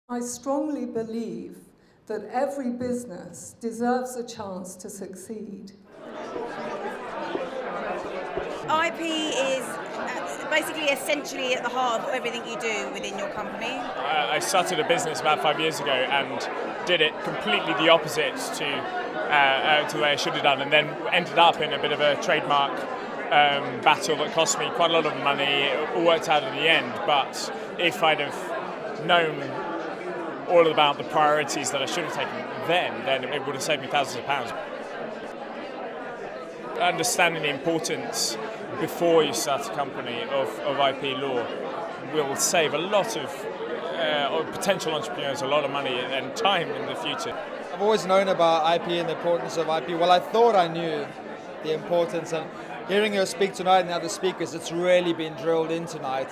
I strongly believe that every business deserves a chance to succeed. IP is basically essentially at the heart of everything you do within your company. I started a business about 5 years ago and did it completely the opposite to the way I should have done, and then ended up in a bit of a trademark battle that cost me quite a lot of money. It all worked out in the end, but if I'd have known all about the priorities that I should have taken then it would have saved me thousands of pounds. Understanding the importance before you start a company of IP law will save a lot of potential entrepreneurs a lot of money and time in the future. I've always known about IP and the importance of IP. Well, I thought I knew the importance, and hearing her speak tonight and other speakers, it's really been drilled in tonight.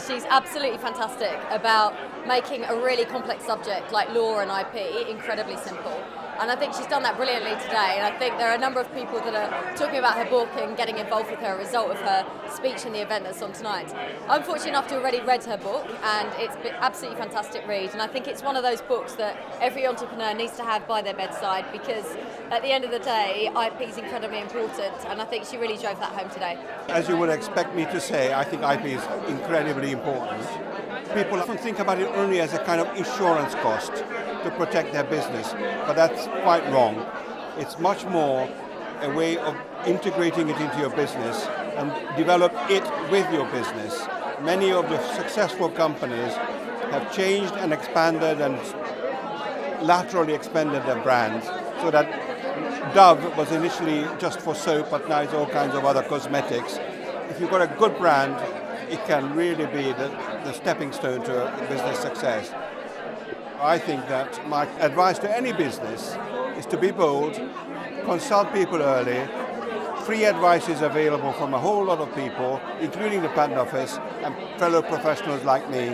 She's absolutely fantastic about making a really complex subject like law and IP incredibly simple. And I think she's done that brilliantly today. And I think there are a number of people that are talking about her book and getting involved with her as a result of her speech in the event that's on tonight. I'm fortunate enough to have already read her book, and it's been absolutely fantastic read. And I think it's one of those books that every entrepreneur needs to have by their bedside, because at the end of the day, IP is incredibly important. And I think she really drove that home today. As you would expect me to say, I think IP is incredibly important. People often think about it only as a kind of insurance cost to protect their business, but that's quite wrong. It's much more a way of integrating it into your business and develop it with your business. Many of the successful companies have changed and expanded and laterally expanded their brands, so that Dove was initially just for soap, but now it's all kinds of other cosmetics. If you've got a good brand, it can really be the stepping stone to a business success. I think that my advice to any business is to be bold, consult people early. Free advice is available from a whole lot of people, including the Patent Office and fellow professionals like me,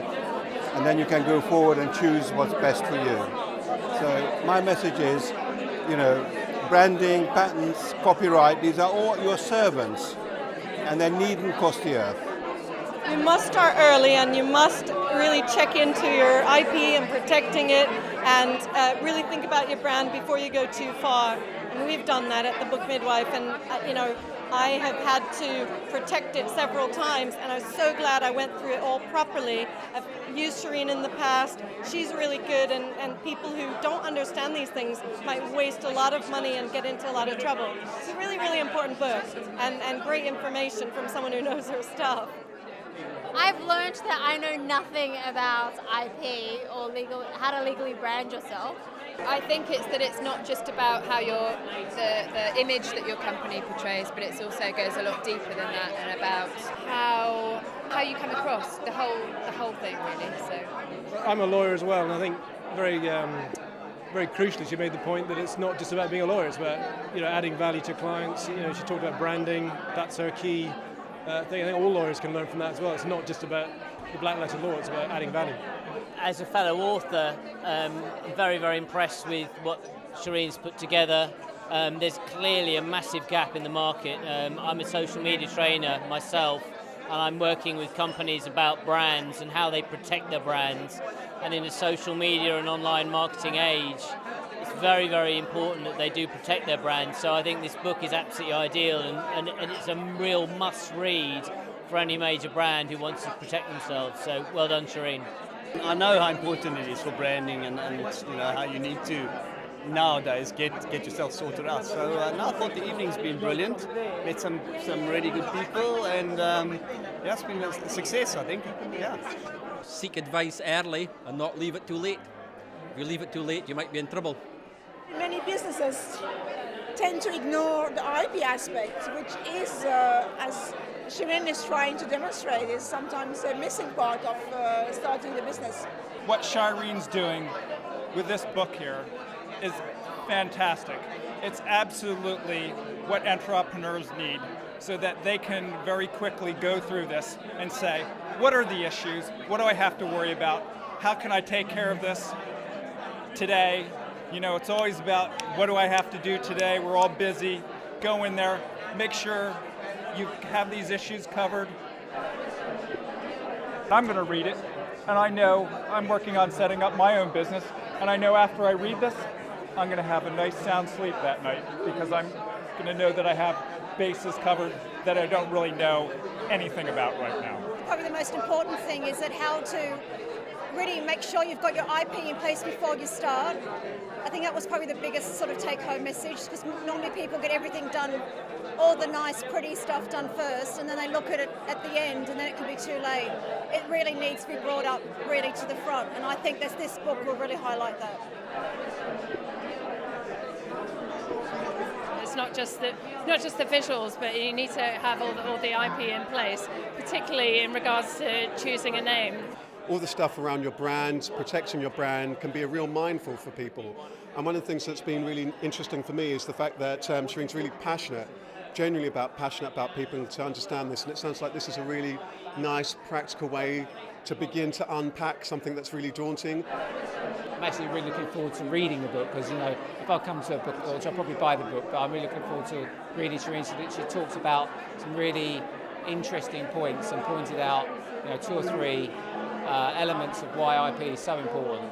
and then you can go forward and choose what's best for you. So my message is, branding, patents, copyright, these are all your servants, and they needn't cost the earth. You must start early, and you must really check into your IP and protecting it, and really think about your brand before you go too far. And we've done that at the Book Midwife, and I have had to protect it several times, and I was so glad I went through it all properly. I've used Shireen in the past. She's really good, and people who don't understand these things might waste a lot of money and get into a lot of trouble. It's a really, really important book, and great information from someone who knows her stuff. I've learned that I know nothing about IP or how to legally brand yourself. I think it's not just about how the image that your company portrays, but it also goes a lot deeper than that, and about how you come across the whole thing, really. So I'm a lawyer as well, and I think very crucially she made the point that it's not just about being a lawyer, it's about adding value to clients. She talked about branding. That's her key thing. I think all lawyers can learn from that as well. It's not just about the black letter law, it's about adding value. As a fellow author, I'm very, very impressed with what Shireen's put together. There's clearly a massive gap in the market. I'm a social media trainer myself, and I'm working with companies about brands and how they protect their brands. And in a social media and online marketing age, it's very, very important that they do protect their brands. So I think this book is absolutely ideal, and it's a real must-read for any major brand who wants to protect themselves. So well done, Shireen. I know how important it is for branding, and how you need to nowadays get yourself sorted out. So I thought the evening's been brilliant. Met some really good people, and it's been a success, I think. Yeah. Seek advice early and not leave it too late. If you leave it too late, you might be in trouble. Many businesses tend to ignore the IP aspect, which is, as Shireen is trying to demonstrate, is sometimes a missing part of starting the business. What Shireen's doing with this book here is fantastic. It's absolutely what entrepreneurs need, so that they can very quickly go through this and say, what are the issues? What do I have to worry about? How can I take care of this today? It's always about, what do I have to do today? We're all busy. Go in there, make sure you have these issues covered. I'm going to read it. And I know I'm working on setting up my own business, and I know after I read this, I'm going to have a nice sound sleep that night because I'm going to know that I have bases covered that I don't really know anything about right now. Probably the most important thing is that how to really make sure you've got your IP in place before you start. I think that was probably the biggest sort of take-home message, because normally people get everything done, all the nice, pretty stuff done first, and then they look at it at the end, and then it can be too late. It really needs to be brought up really to the front, and I think that this book will really highlight that. It's not just the visuals, but you need to have all the IP in place, particularly in regards to choosing a name. All the stuff around your brand, protecting your brand, can be a real minefield for people. And one of the things that's been really interesting for me is the fact that Shireen's really genuinely passionate about people to understand this, and it sounds like this is a really nice, practical way to begin to unpack something that's really daunting. I'm actually really looking forward to reading the book, because if I come to a book launch, I'll probably buy the book, but I'm really looking forward to reading Shireen. She talks about some really interesting points and pointed out 2 or 3 elements of why IP is so important.